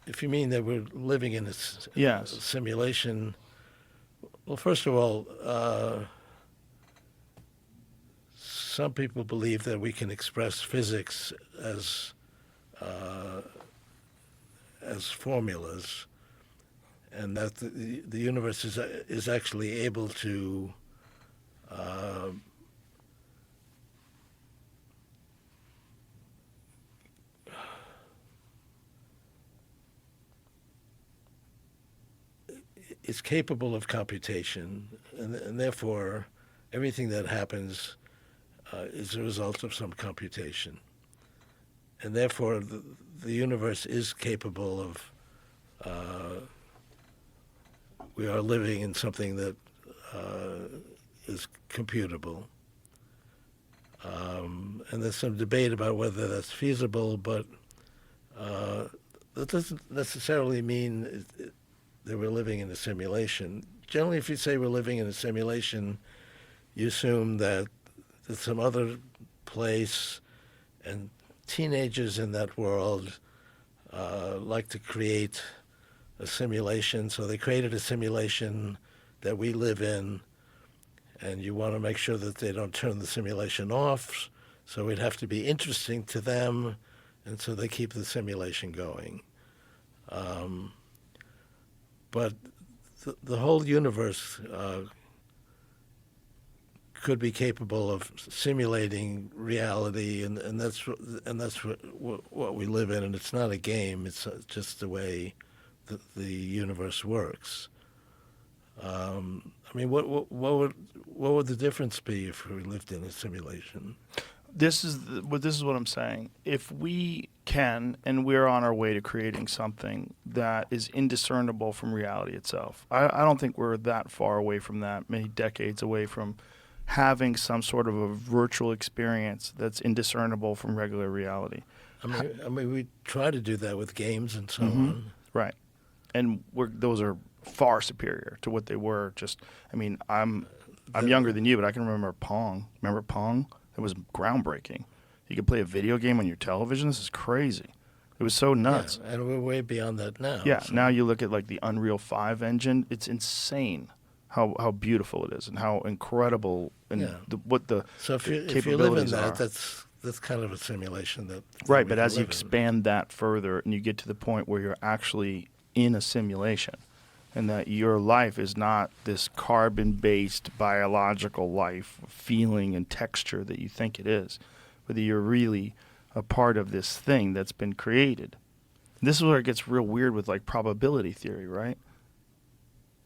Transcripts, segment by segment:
If you mean that we're living in a Yes. simulation, well, first of all, some people believe that we can express physics uh, as formulas, and that the universe is actually able to uh, is capable of computation, and therefore everything that happens is a result of some computation, and therefore the universe is capable of. We are living in something that is computable. And there's some debate about whether that's feasible, but that doesn't necessarily mean that we're living in a simulation. Generally, if you say we're living in a simulation, you assume that there's some other place, and teenagers in that world like to create a simulation. So they created a simulation that we live in, and you want to make sure that they don't turn the simulation off. So it'd have to be interesting to them, and so they keep the simulation going. But the whole universe could be capable of simulating reality, and that's what we live in. And it's not a game; it's just the way the universe works. I mean, what would the difference be if we lived in a simulation? This is what I'm saying. If we can, and we're on our way to creating something that is indiscernible from reality itself, I don't think we're that far away from that, many decades away from having some sort of a virtual experience that's indiscernible from regular reality. I mean, we try to do that with games and so on. Right. And those are far superior to what they were. I'm younger than you, but I can remember Pong. Remember Pong? It was groundbreaking. You could play a video game on your television. This is crazy. It was so nuts. Yeah, and we're way beyond that now. Yeah. So. Now you look at like the Unreal 5 engine. It's insane how beautiful it is and how incredible and what the so if you capabilities live in that, are. that's kind of a simulation that Right. we But can as you live in. expand that further and you get to the point where you're actually in a simulation, and that your life is not this carbon-based biological life, feeling and texture that you think it is, but that you're really a part of this thing that's been created. This is where it gets real weird with like probability theory, right?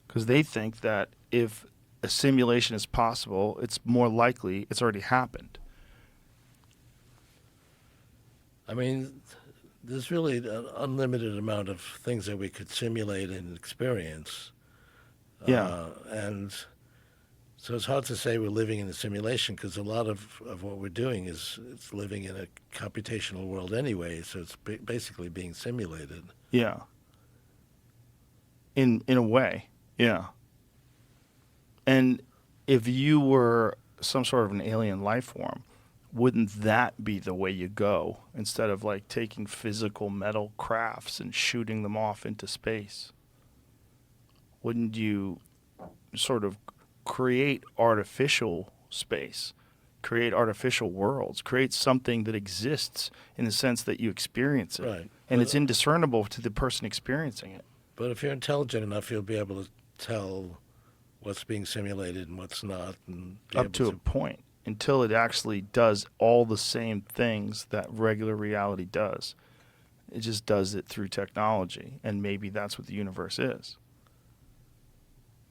Because they think that if a simulation is possible, it's more likely it's already happened. I mean, there's really an unlimited amount of things that we could simulate and experience. Yeah. And so it's hard to say we're living in a simulation because a lot of what we're doing is it's living in a computational world anyway, so it's basically being simulated. Yeah. In a way, yeah. And if you were some sort of an alien life form, wouldn't that be the way you go instead of like taking physical metal crafts and shooting them off into space? Wouldn't you sort of create artificial space, create artificial worlds, create something that exists in the sense that you experience it? Right. And it's indiscernible to the person experiencing it. But if you're intelligent enough, you'll be able to tell what's being simulated and what's not. And Up to a point, until it actually does all the same things that regular reality does. It just does it through technology, and maybe that's what the universe is.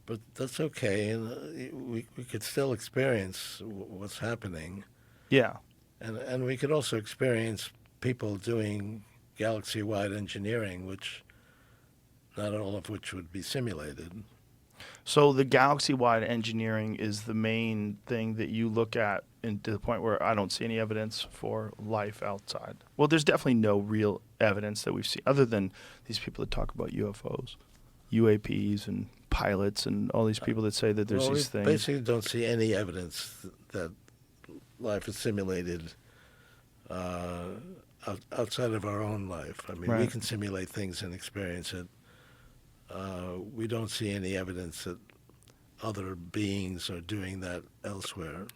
But that's okay, and we could still experience what's happening. Yeah. And we could also experience people doing galaxy-wide engineering, which not all of which would be simulated. So the galaxy-wide engineering is the main thing that you look at, and to the point where I don't see any evidence for life outside. Well, there's definitely no real evidence that we've seen, other than these people that talk about UFOs, UAPs, and pilots, and all these people that say that there's these things. We basically don't see any evidence that life is simulated outside of our own life. I mean, we Right. can simulate things and experience it. We don't see any evidence that other beings are doing that elsewhere.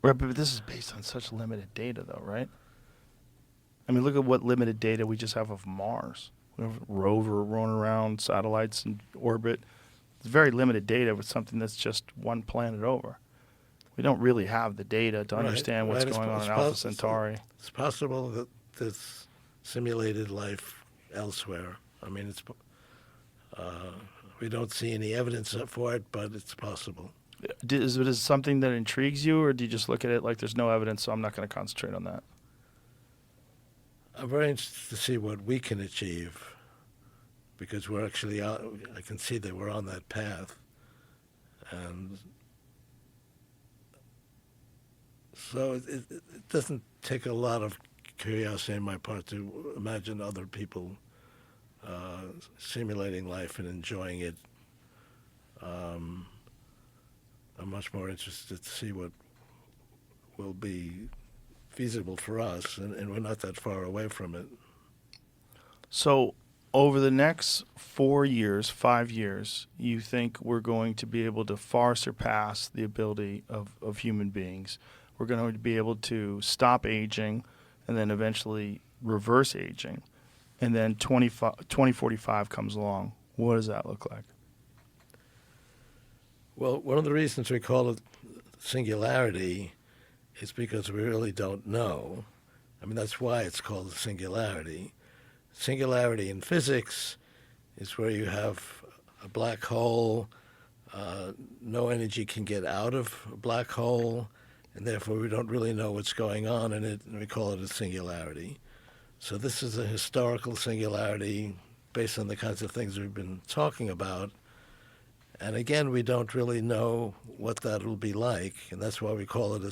Right, but this is based on such limited data, though, right? I mean, look at what limited data we just have of Mars. We have a rover rolling around, satellites in orbit. It's very limited data with something that's just one planet over. We don't really have the data to understand what's Right. going on in Alpha Centauri. It's possible that there's simulated life elsewhere. I mean, we don't see any evidence for it, but it's possible. Is it something that intrigues you, or do you just look at it like there's no evidence, so I'm not going to concentrate on that? I'm very interested to see what we can achieve, because we're actually out, I can see that we're on that path. And so it doesn't take a lot of curiosity on my part to imagine other people simulating life and enjoying it. I'm much more interested to see what will be feasible for us, and we're not that far away from it. So, over the next 4 years, 5 years, you think we're going to be able to far surpass the ability of human beings? We're going to be able to stop aging and then eventually reverse aging. And then 2045 comes along. What does that look like? Well, one of the reasons we call it singularity is because we really don't know. I mean, that's why it's called a singularity. Singularity in physics is where you have a black hole, no energy can get out of a black hole, and therefore we don't really know what's going on in it, and we call it a singularity. So this is a historical singularity based on the kinds of things we've been talking about. And again, we don't really know what that will be like, and that's why we call it a